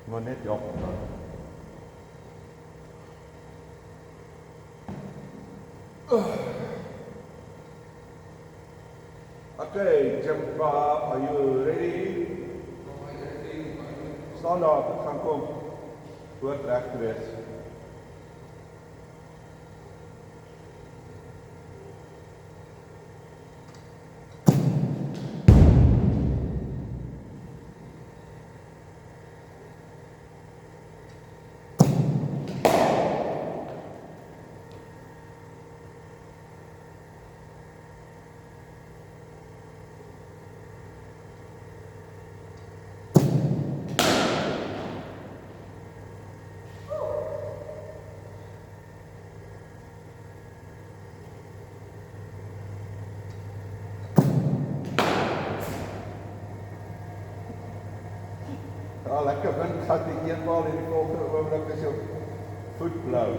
Maar net ja. Okay, Jimpa, are you ready? Staan daar, dit gaan kom. Hoort reg te wees. Ja, lekker wind gaat die een bal en die volgende oomblik is jou voet blauw.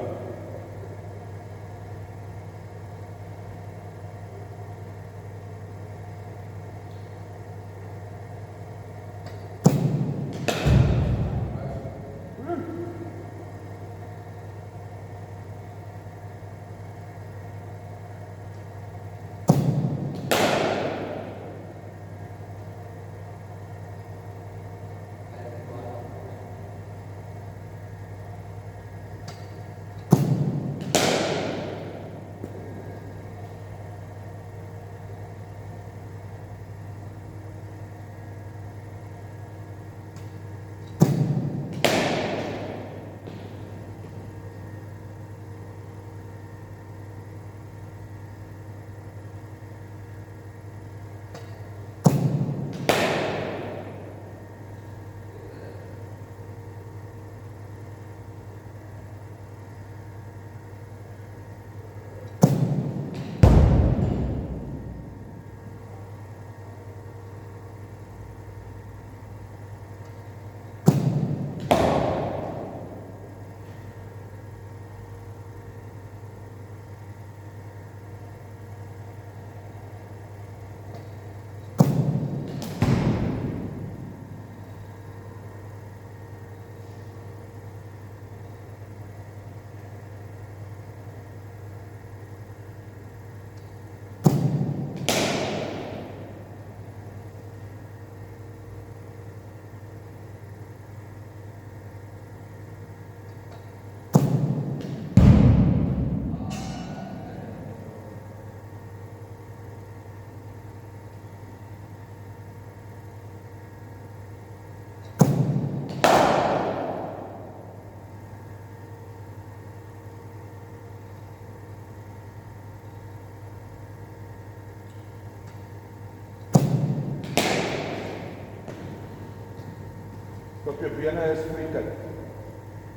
Op je bene is vriendelijk.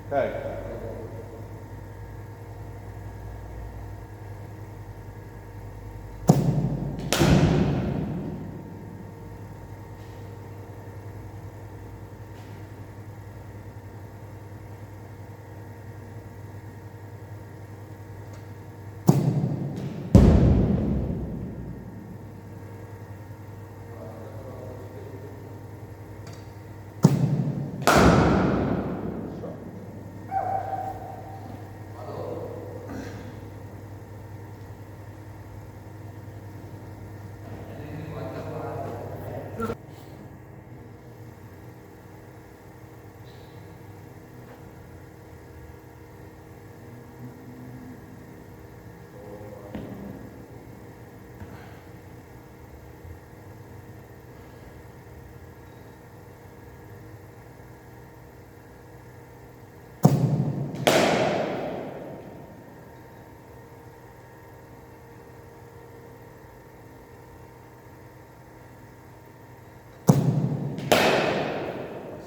Kijk.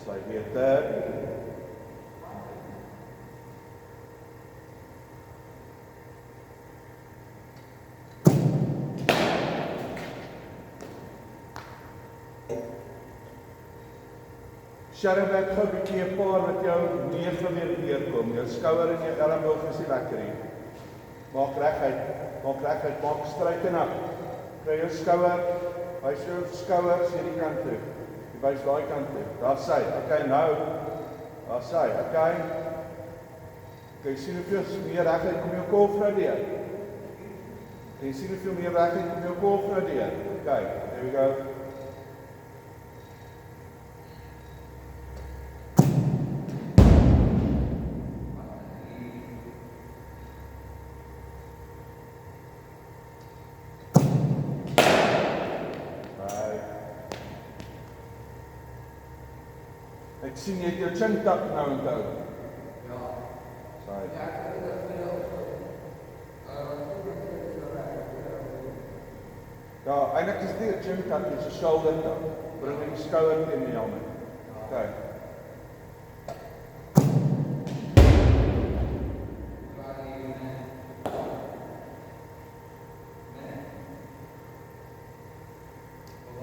Sy weer ter. Sharon, ek gou 'n bietjie 'n paar met jou 9 weer deurkom. Jou skouer en jou elleboog is nie lekker hier. Maak reguit, maak struike na. Kry jou skouer, wys jou skouers hierdie kant toe. Jy wys daai kant toe. Daar sy. Okay, nou Daar sê, okay. Kan jy sien hoeveel meer regheid kom jou kolf nou deur? Kan jy sien hoeveel meer regheid kom jou kolf nou deur? Okay, there we go. Ek sien jy het jou chin tuck nou onthou. Ja. Sorry. Ja, eintlik is dit 'n chin tuck, dit is 'n shoulder tuck. Bring die skouer teen die helm. Okay.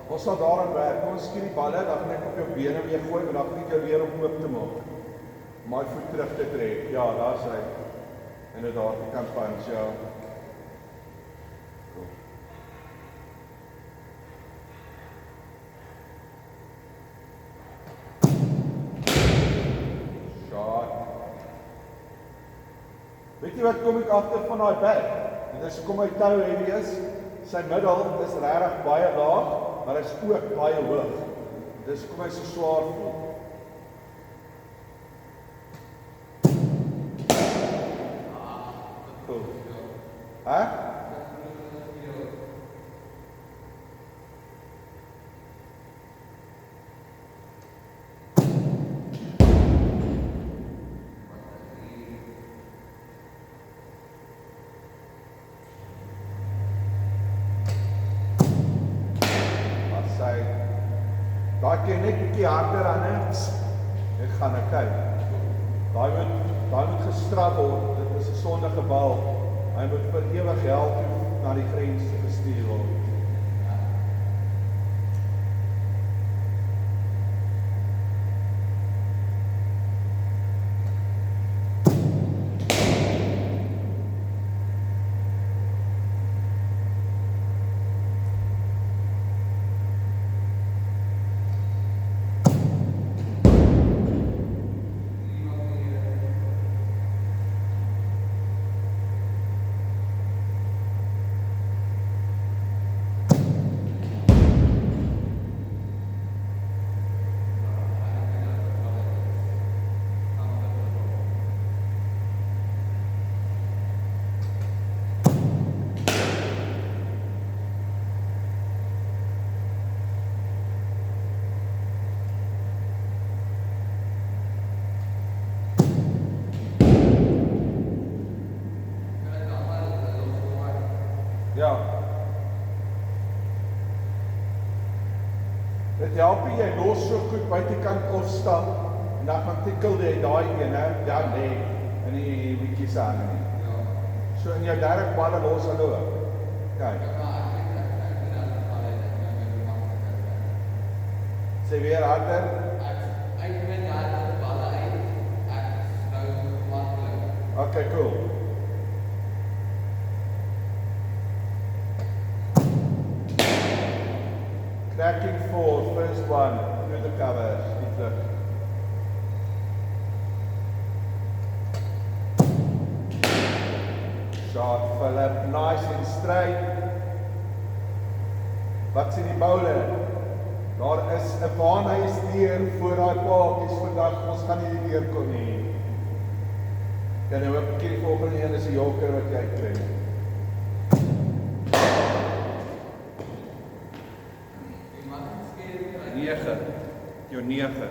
Ons sal daaraan werk, ons skiet die balle, dan gaan ek op jou bene weer gooi, maar dan gaan ek jou weer op oop te maak. My voet terug te trek, ja, daar is hy. Inderdaad, die kan punch, ja. Cool. Shot. Weet jy wat kom ek agter van daai back? Dit is kom my tou heavy is, sy middel is regtig baie laag, maar hy is ook baie hoog. Dis kom hy so swaar voel. Cool. Hæ? Daai kan net 'n bietjie harder aan net. Ek gaan nou kyk. Daai moet gestraf word. Dit is 'n sondige bal. Hy moet vir ewig hel toe na die grens gestuur word. Ja. Dit help jy los so goed buitekant of stap en dan gaan tikkel jy daai een, hè? Ja, nee, in die bietjies aan nie. Ja. So in jou derde balle los hallo. Kyk. Sê weer harder. Ek weet daai balle uit. Ek nou maklik. Okay, cool. Cracking four, first one, through the covers, die vlug. Shot, Philip, nice and straight. Wat sien die bowler? Daar is 'n baanhuis deur voor daai paadjies vandag, ons gaan nie die deur kon nie. Kan nou 'n bietjie die volgende een is 'n joker wat jy kry. 9, jou 9.